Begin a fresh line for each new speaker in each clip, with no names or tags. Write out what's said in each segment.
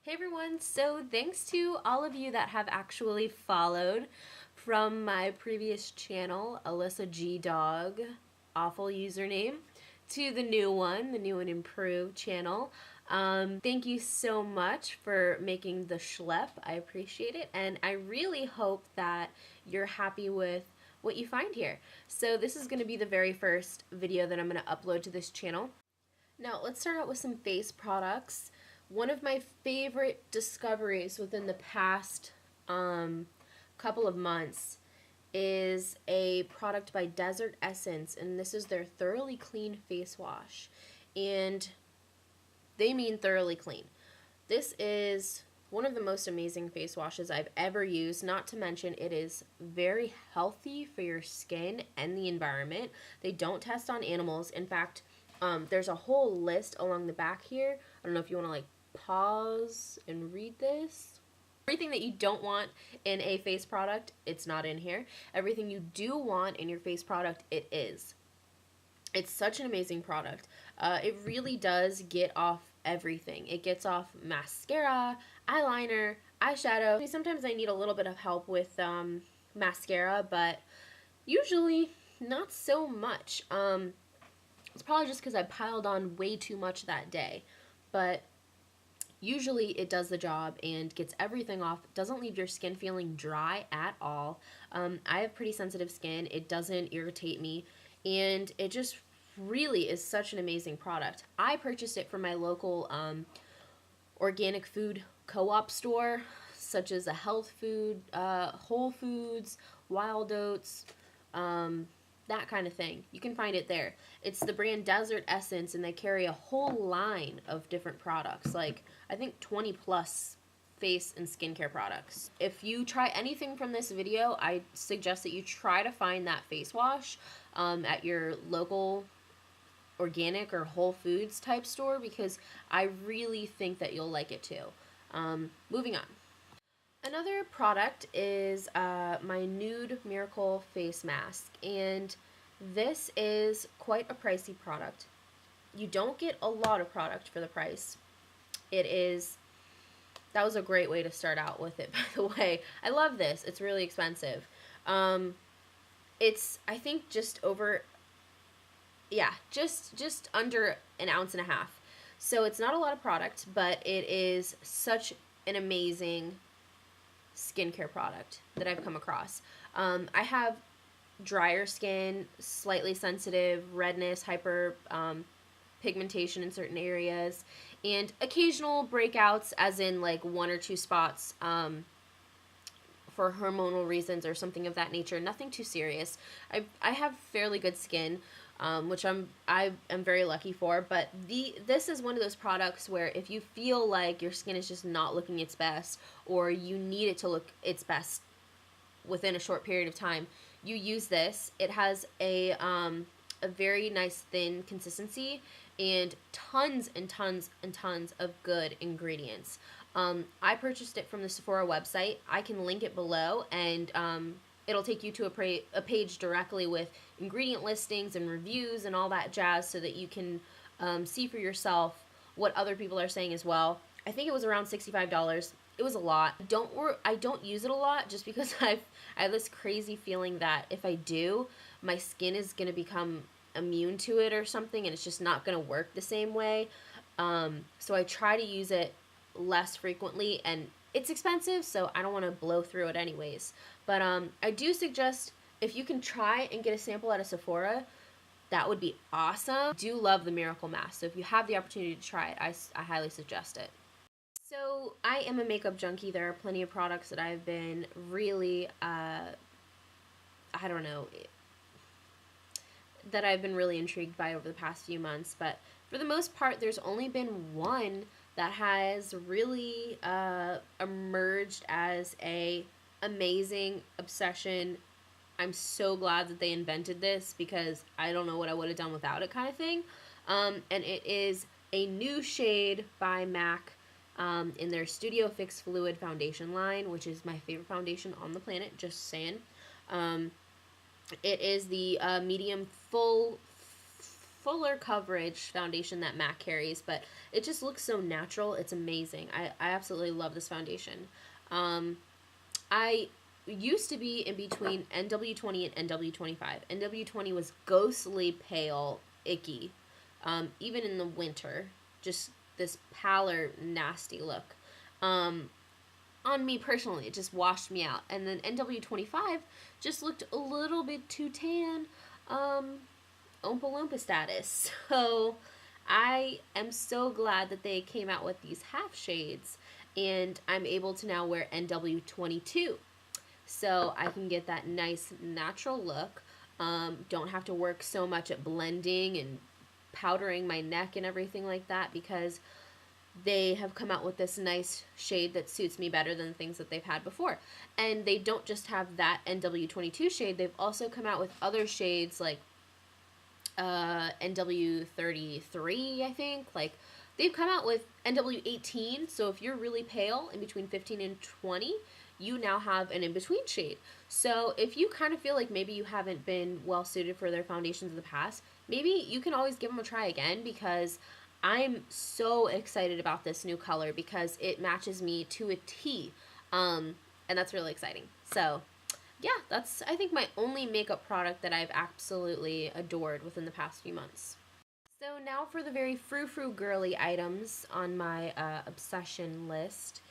Hey everyone, so thanks to all of you that have actually followed from my previous channel, Alyssa G Dog, awful username, to the new and improved channel. Thank you so much for making the schlep. I appreciate it, and I really hope that you're happy with what you find here. So this is going to be the very first video that I'm going to upload to this channel. Now let's start out with some face products. One of my favorite discoveries within the past couple of months is a product by Desert Essence, and this is their Thoroughly Clean Face Wash. And they mean thoroughly clean. This is one of the most amazing face washes I've ever used, not to mention it is very healthy for your skin and the environment. They don't test on animals. In fact, there's a whole list along the back here. I don't know if you want to like pause and read this. Everything that you don't want in a face product, it's not in here. Everything you do want in your face product, it is. It's such an amazing product. It really does get off everything. It gets off mascara, eyeliner, eyeshadow. Sometimes I need a little bit of help with mascara, but usually not so much. It's probably just because I piled on way too much that day, but usually it does the job and gets everything off. It doesn't leave your skin feeling dry at all. I have pretty sensitive skin. It doesn't irritate me, and it just really is such an amazing product. I purchased it from my local organic food co-op store, such as a health food, Whole Foods, Wild Oats, that kind of thing. You can find it there. It's the brand Desert Essence, and they carry a whole line of different products, like I think 20 plus face and skincare products. If you try anything from this video, I suggest that you try to find that face wash at your local organic or Whole Foods type store, because I really think that you'll like it too. Moving on. Another product is my Nude Miracle Face Mask, and this is quite a pricey product. You don't get a lot of product for the price. That was a great way to start out with it, by the way. I love this. It's really expensive. It's, I think, just under an ounce and a half. So it's not a lot of product, but it is such an amazing skincare product that I've come across. I have drier skin, slightly sensitive, redness, hyper pigmentation in certain areas, and occasional breakouts, as in like 1 or 2 spots for hormonal reasons or something of that nature. Nothing too serious. I have fairly good skin, which I am very lucky for, but this is one of those products where if you feel like your skin is just not looking its best, or you need it to look its best within a short period of time, you use this. It has a very nice thin consistency and tons and tons and tons of good ingredients. I purchased it from the Sephora website. I can link it below, and it'll take you to a page directly with ingredient listings and reviews and all that jazz, so that you can see for yourself what other people are saying as well. I think it was around $65. It was a lot. I don't use it a lot, just because I have this crazy feeling that if I do, my skin is going to become immune to it or something, and it's just not going to work the same way. So I try to use it less frequently, and it's expensive, so I don't want to blow through it anyways. But I do suggest, if you can try and get a sample at a Sephora, that would be awesome. I do love the Miracle Mask, so if you have the opportunity to try it, I highly suggest it. So I am a makeup junkie. There are plenty of products that I've been really, I don't know, that I've been really intrigued by over the past few months, but for the most part, there's only been one that has really emerged as a amazing obsession. I'm so glad that they invented this, because I don't know what I would have done without it, kind of thing. And it is a new shade by MAC in their Studio Fix Fluid Foundation line, which is my favorite foundation on the planet, just saying. It is the medium full fuller coverage foundation that MAC carries, but it just looks so natural. It's amazing. I absolutely love this foundation. I used to be in between NW20 and NW25. NW20 was ghostly pale, icky, even in the winter. Just this paler, nasty look. On me personally, it just washed me out. And then NW25 just looked a little bit too tan, Oompa Loompa status. So I am so glad that they came out with these half shades, and I'm able to now wear NW22. So I can get that nice natural look. Don't have to work so much at blending and powdering my neck and everything like that, because they have come out with this nice shade that suits me better than the things that they've had before. And they don't just have that NW22 shade, they've also come out with other shades like NW33, I think. Like, they've come out with NW18, so if you're really pale in between 15 and 20, you now have an in-between shade. So if you kind of feel like maybe you haven't been well suited for their foundations in the past, maybe you can always give them a try again, because I'm so excited about this new color because it matches me to a T, and that's really exciting. So yeah, that's, I think, my only makeup product that I've absolutely adored within the past few months. So now for the very frou-frou girly items on my obsession list.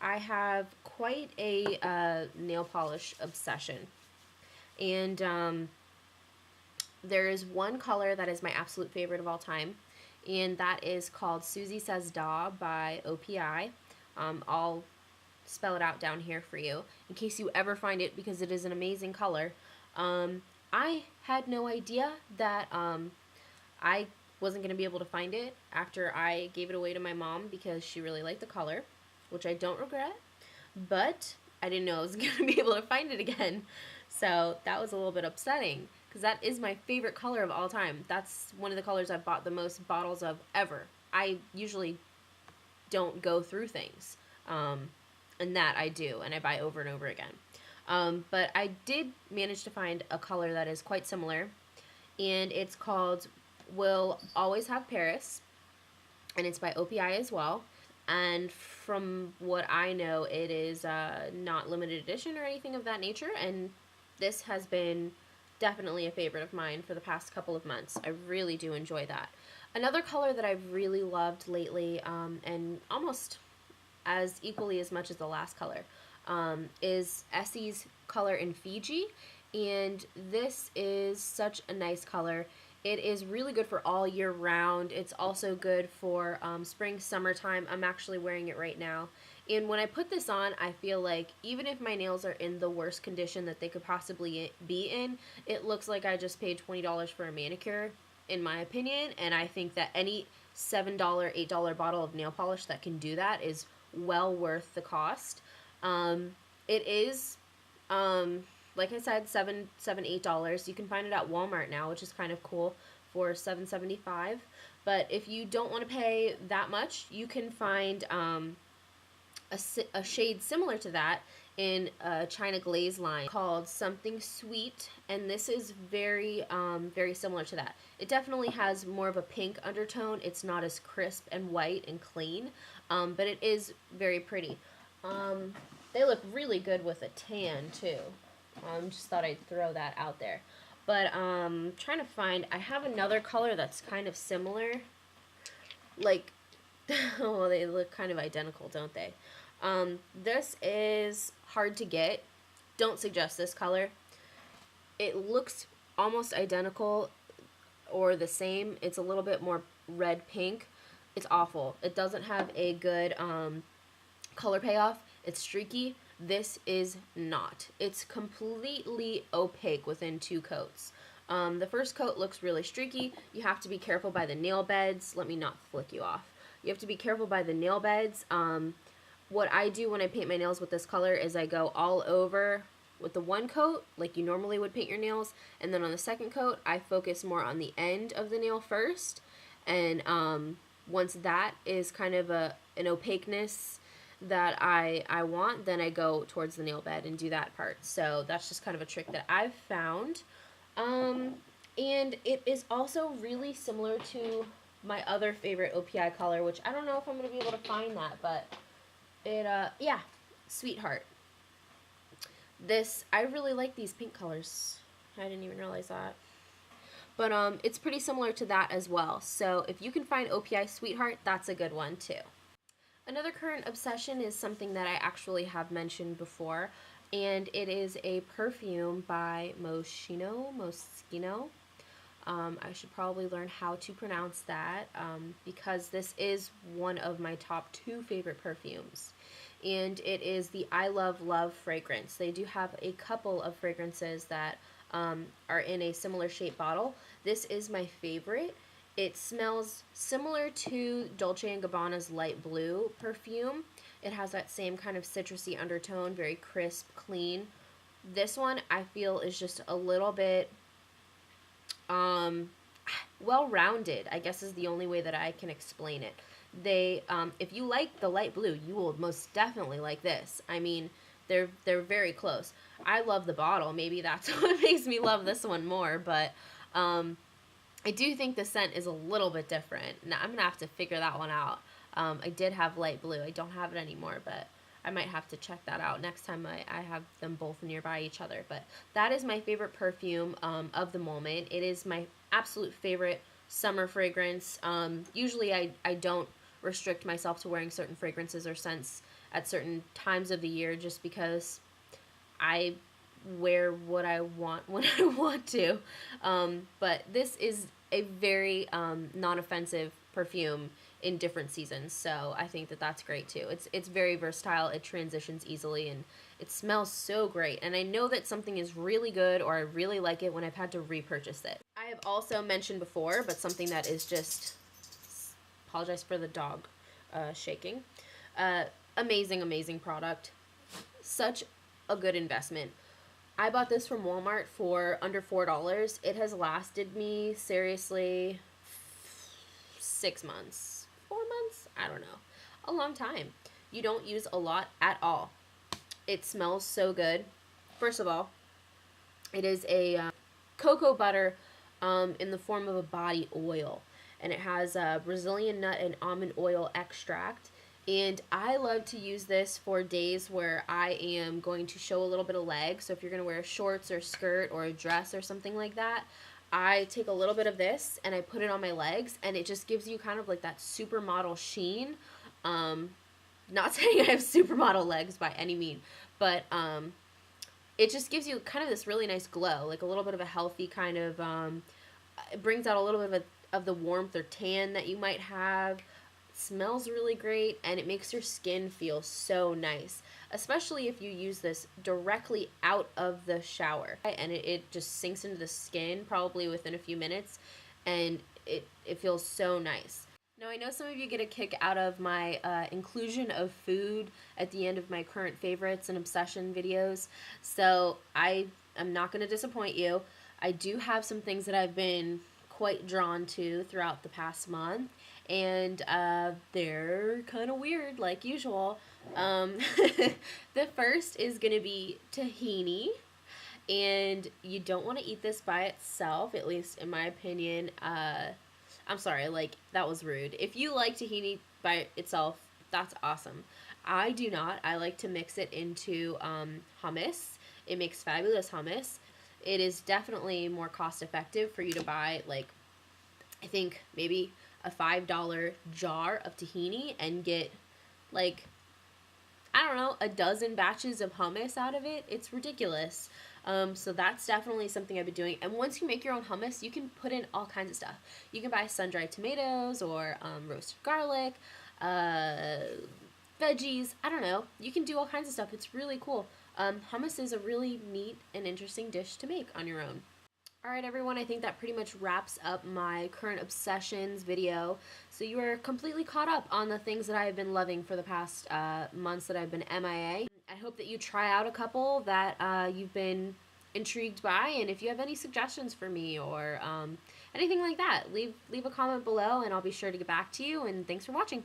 I have quite a nail polish obsession, and there is one color that is my absolute favorite of all time, and that is called Susie Says Da by OPI. I'll spell it out down here for you in case you ever find it, because it is an amazing color. I had no idea that I wasn't going to be able to find it after I gave it away to my mom because she really liked the color, which I don't regret, but I didn't know I was going to be able to find it again. So that was a little bit upsetting, because that is my favorite color of all time. That's one of the colors I've bought the most bottles of ever. I usually don't go through things, and that I do, and I buy over and over again. But I did manage to find a color that is quite similar, and it's called Will Always Have Paris, and it's by OPI as well. And from what I know, it is not limited edition or anything of that nature, and this has been definitely a favorite of mine for the past couple of months. I really do enjoy that. Another color that I've really loved lately, and almost as equally as much as the last color, is Essie's color in Fiji, and this is such a nice color. It is really good for all year round. It's also good for spring, summertime. I'm actually wearing it right now. And when I put this on, I feel like even if my nails are in the worst condition that they could possibly be in, it looks like I just paid $20 for a manicure, in my opinion. And I think that any $7, $8 bottle of nail polish that can do that is well worth the cost. It is, like I said, $8. You can find it at Walmart now, which is kind of cool, for $7.75. But if you don't want to pay that much, you can find a shade similar to that in a China Glaze line called Something Sweet, and this is very similar to that. It definitely has more of a pink undertone. It's not as crisp and white and clean, but it is very pretty. They look really good with a tan too. Just thought I'd throw that out there. But trying to find, I have another color that's kind of similar. Like, oh, they look kind of identical, don't they? This is hard to get. Don't suggest this color. It looks almost identical or the same. It's a little bit more red pink. It's awful. It doesn't have a good color payoff. It's streaky. This is not. It's completely opaque within 2 coats. The first coat looks really streaky. You have to be careful by the nail beds. Let me not flick you off. You have to be careful by the nail beds. What I do when I paint my nails with this color is I go all over with the one coat, like you normally would paint your nails, and then on the second coat, I focus more on the end of the nail first, and once that is kind of an opaqueness that I want, then I go towards the nail bed and do that part. So that's just kind of a trick that I've found. And it is also really similar to my other favorite OPI color, which I don't know if I'm going to be able to find that, but it, yeah, Sweetheart. I really like these pink colors. I didn't even realize that. But it's pretty similar to that as well. So if you can find OPI Sweetheart, that's a good one too. Another current obsession is something that I actually have mentioned before, and it is a perfume by Moschino. I should probably learn how to pronounce that because this is one of my top 2 favorite perfumes. And it is the I Love Love fragrance. They do have a couple of fragrances that are in a similar shaped bottle. This is my favorite. It smells similar to Dolce & Gabbana's Light Blue perfume. It has that same kind of citrusy undertone, very crisp, clean. This one I feel is just a little bit well-rounded, I guess is the only way that I can explain it. If you like the light blue, you will most definitely like this. I mean, they're very close. I love the bottle. Maybe that's what makes me love this one more, but I do think the scent is a little bit different. Now, I'm going to have to figure that one out. I did have light blue. I don't have it anymore, but I might have to check that out next time I have them both nearby each other. But that is my favorite perfume of the moment. It is my absolute favorite summer fragrance. Usually I don't restrict myself to wearing certain fragrances or scents at certain times of the year just because I wear what I want when I want to. But this is a very non-offensive perfume in different seasons, so I think that that's great too. It's very versatile, it transitions easily, and it smells so great. And I know that something is really good or I really like it when I've had to repurchase it. I have also mentioned before, but something that is just, apologize for the dog shaking, amazing product. Such a good investment. I bought this from Walmart for under $4. It has lasted me, seriously, 6 months. 4 months? I don't know. A long time. You don't use a lot at all. It smells so good. First of all, it is a cocoa butter in the form of a body oil. And it has Brazilian nut and almond oil extract. And I love to use this for days where I am going to show a little bit of leg. So if you're going to wear shorts or skirt or a dress or something like that, I take a little bit of this and I put it on my legs, and it just gives you kind of like that supermodel sheen. Not saying I have supermodel legs by any means, but it just gives you kind of this really nice glow, like a little bit of a healthy kind of, it brings out a little bit of the warmth or tan that you might have. Smells really great, and it makes your skin feel so nice, especially if you use this directly out of the shower, and it just sinks into the skin probably within a few minutes, and it feels so nice. Now, I know some of you get a kick out of my inclusion of food at the end of my current favorites and obsession videos, so I am not going to disappoint you. I do have some things that I've been quite drawn to throughout the past month, and they're kind of weird, like usual. The first is going to be tahini, and you don't want to eat this by itself, at least in my opinion. I'm sorry, like, that was rude. If you like tahini by itself, that's awesome. I do not. I like to mix it into hummus. It makes fabulous hummus. It is definitely more cost effective for you to buy, like, I think maybe a $5 jar of tahini and get, like, I don't know, a dozen batches of hummus out of it. It's ridiculous. So that's definitely something I've been doing. And once you make your own hummus, you can put in all kinds of stuff. You can buy sun-dried tomatoes or roasted garlic, veggies. I don't know. You can do all kinds of stuff. It's really cool. Hummus is a really neat and interesting dish to make on your own. Alright everyone, I think that pretty much wraps up my current obsessions video. So you are completely caught up on the things that I have been loving for the past months that I've been MIA. I hope that you try out a couple that you've been intrigued by, and if you have any suggestions for me or anything like that, leave a comment below and I'll be sure to get back to you, and thanks for watching.